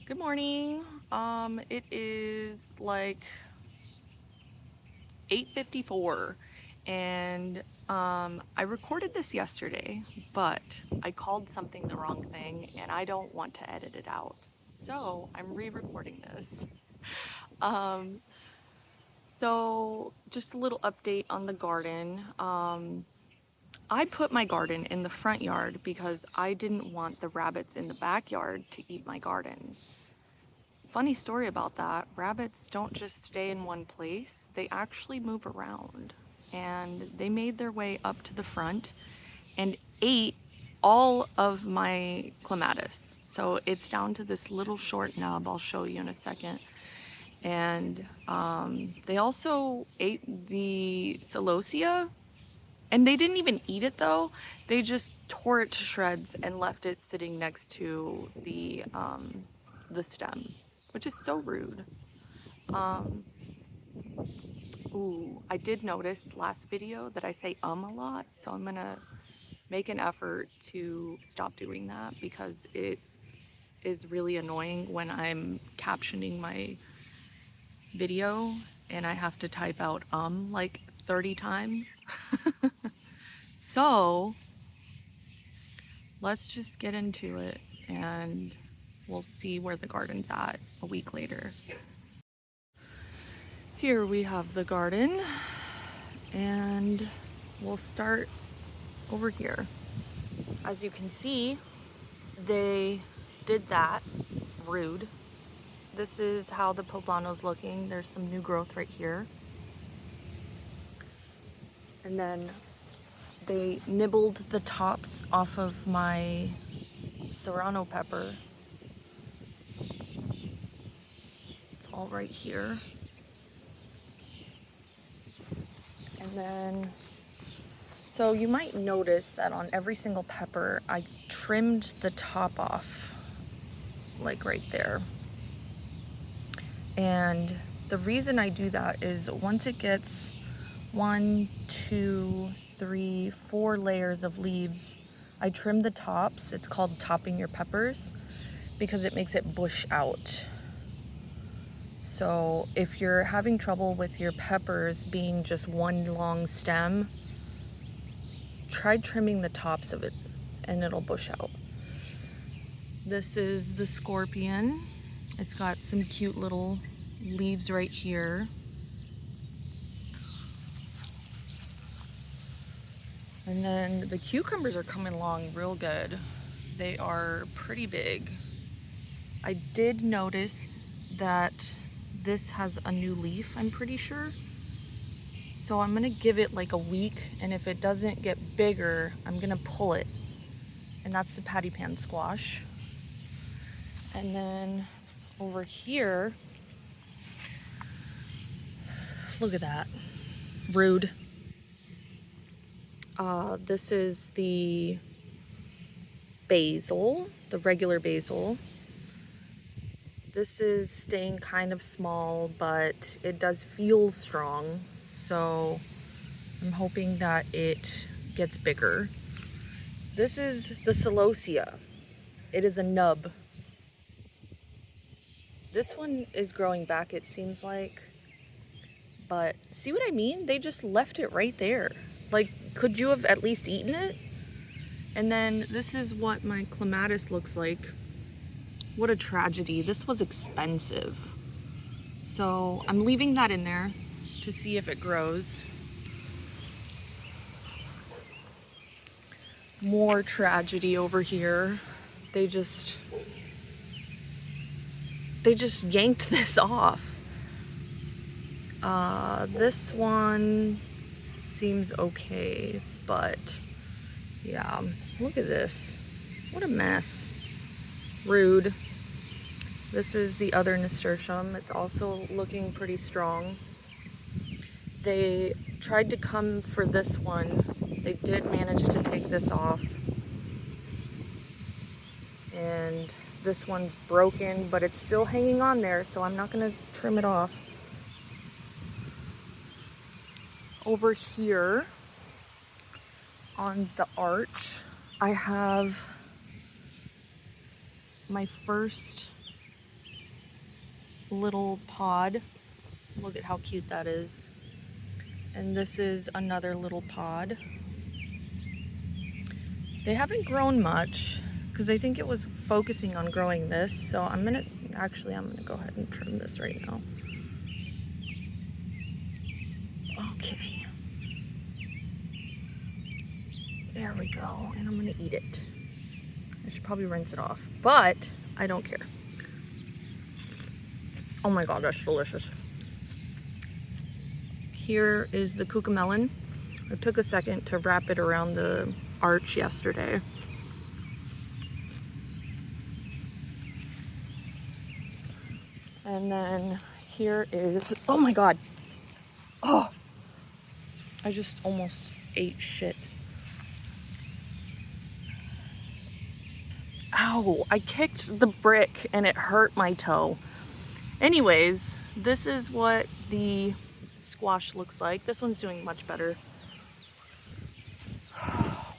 Good morning. It is like 8:54 and I recorded this yesterday, but I called something the wrong thing and I don't want to edit it out. So I'm re-recording this. Um, so just a little update on the garden. I put my garden in the front yard because I didn't want the rabbits in the backyard to eat my garden. Funny story about that, rabbits don't just stay in one place, they actually move around. And they made their way up to the front and ate all of my clematis. So it's down to this little short nub, I'll show you in a second. And they also ate the celosia, and they didn't even eat it though. They just tore it to shreds and left it sitting next to the stem, which is so rude. Um, ooh, I did notice last video that I say a lot, so I'm gonna make an effort to stop doing that because it is really annoying when I'm captioning my video and I have to type out like 30 times. So let's just get into it and we'll see where the garden's at a week later. Here we have the garden and we'll start over here. As you can see, they did that. Rude. This is how the poblano's looking. There's some new growth right here. And then they nibbled the tops off of my serrano pepper. It's all right here. And then, so you might notice that on every single pepper, I trimmed the top off, like right there. And the reason I do that is once it gets 1, 2, 3, 4 layers of leaves, I trim the tops. It's called topping your peppers because it makes it bush out. So if you're having trouble with your peppers being just one long stem, try trimming the tops of it and it'll bush out. This is the scorpion. It's got some cute little leaves right here. And then the cucumbers are coming along real good. They are pretty big. I did notice that this has a new leaf, I'm pretty sure. So I'm gonna give it like a week, and if it doesn't get bigger, I'm gonna pull it. And that's the patty pan squash. And then over here, look at that. Rude. This is the basil, the regular basil. This is staying kind of small, but it does feel strong. So I'm hoping that it gets bigger. This is the celosia. It is a nub. This one is growing back, it seems like. But see what I mean? They just left it right there. Like, could you have at least eaten it? And then this is what my clematis looks like. What a tragedy. This was expensive. So I'm leaving that in there to see if it grows. More tragedy over here. They just yanked this off. This one seems okay, but yeah, look at this. What a mess. Rude. This is the other nasturtium. It's also looking pretty strong. They tried to come for this one. They did manage to take this off. And this one's broken, but it's still hanging on there, so I'm not gonna trim it off. Over here on the arch, I have my first little pod. Look at how cute that is. And this is another little pod. They haven't grown much because I think it was focusing on growing this. So I'm gonna go ahead and trim this right now. Okay. There we go. And I'm gonna eat it. I should probably rinse it off, but I don't care. Oh my God, that's delicious. Here is the cucamelon. I took a second to wrap it around the arch yesterday. And then here is, oh my God. Oh, I just almost ate shit. Ow, I kicked the brick and it hurt my toe. Anyways, this is what the squash looks like. This one's doing much better.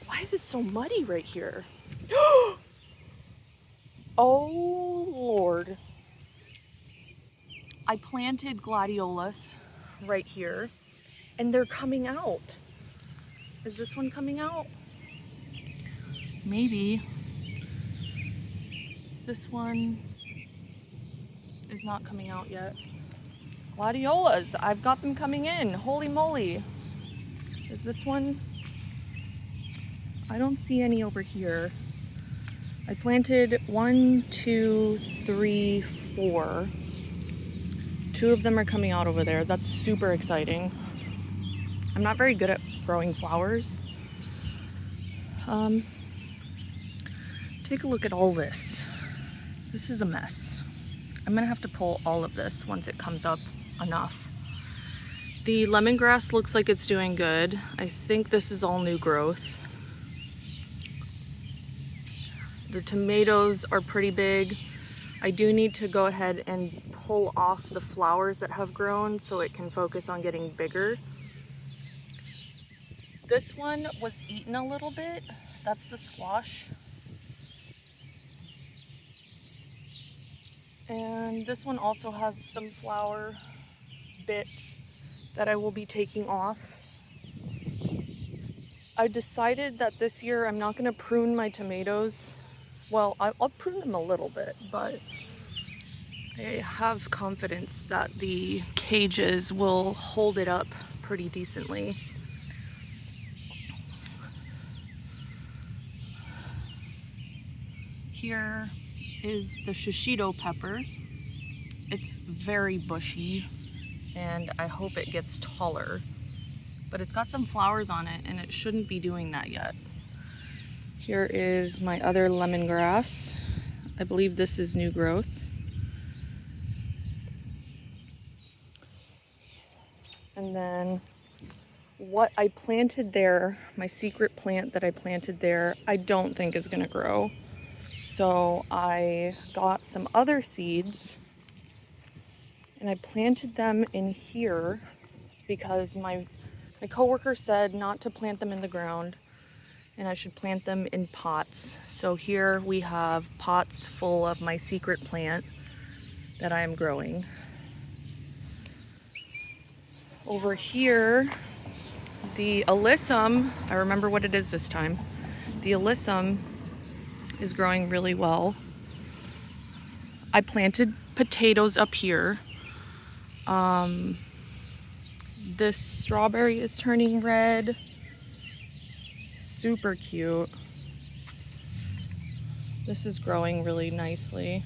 Why is it so muddy right here? Oh Lord. I planted gladiolas right here and they're coming out. Is this one coming out? Maybe. This one is not coming out yet. Gladiolas, I've got them coming in. Holy moly. Is this one? I don't see any over here. I planted 1, 2, 3, 4. 2 of them are coming out over there. That's super exciting. I'm not very good at growing flowers. Take a look at all this. This is a mess. I'm gonna have to pull all of this once it comes up enough. The lemongrass looks like it's doing good. I think this is all new growth. The tomatoes are pretty big. I do need to go ahead and pull off the flowers that have grown so it can focus on getting bigger. This one was eaten a little bit. That's the squash. And this one also has some flower bits that I will be taking off. I decided that this year I'm not gonna prune my tomatoes. Well, I'll prune them a little bit, but I have confidence that the cages will hold it up pretty decently. Here is the shishito pepper. It's very bushy and I hope it gets taller, but it's got some flowers on it and it shouldn't be doing that yet. Here is my other lemongrass. I believe this is new growth. And then what I planted there, my secret plant that I planted there, I don't think is gonna grow. So I got some other seeds and I planted them in here because my coworker said not to plant them in the ground and I should plant them in pots. So here we have pots full of my secret plant that I am growing. Over here, the alyssum, I remember what it is this time. The alyssum is growing really well. I planted potatoes up here. This strawberry is turning red. Super cute. This is growing really nicely.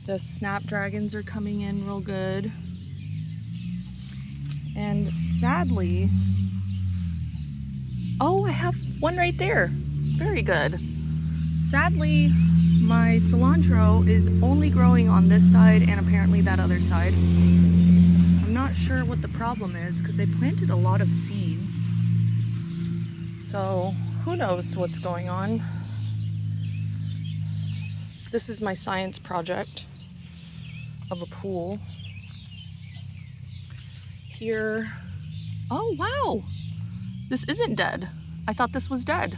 The snapdragons are coming in real good. And sadly, oh, I have one right there. Very good. Sadly, my cilantro is only growing on this side and apparently that other side. I'm not sure what the problem is because I planted a lot of seeds. So who knows what's going on. This is my science project of a pool. Here, oh wow, this isn't dead. I thought this was dead.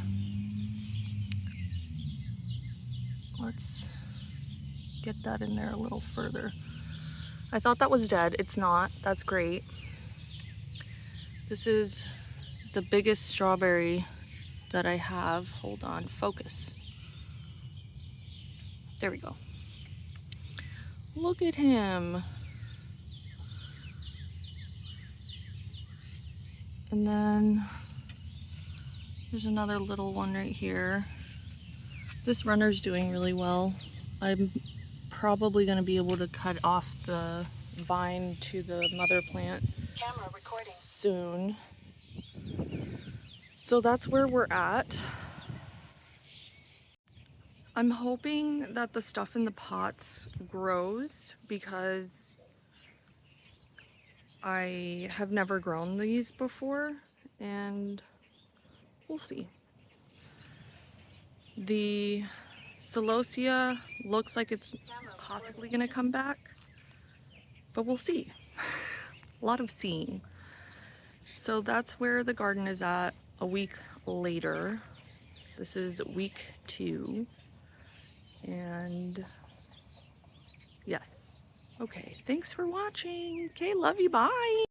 get that in there a little further. I thought that was dead. It's not. That's great. This is the biggest strawberry that I have. Hold on, focus. There we go. Look at him. And then there's another little one right here. This runner's doing really well. I'm probably going to be able to cut off the vine to the mother plant Camera recording soon. So that's where we're at. I'm hoping that the stuff in the pots grows because I have never grown these before, and we'll see. The celosia looks like it's possibly going to come back, but we'll see. A lot of seeing. So that's where the garden is at a week later. This is week 2. And yes. Okay, thanks for watching. Okay, love you. Bye.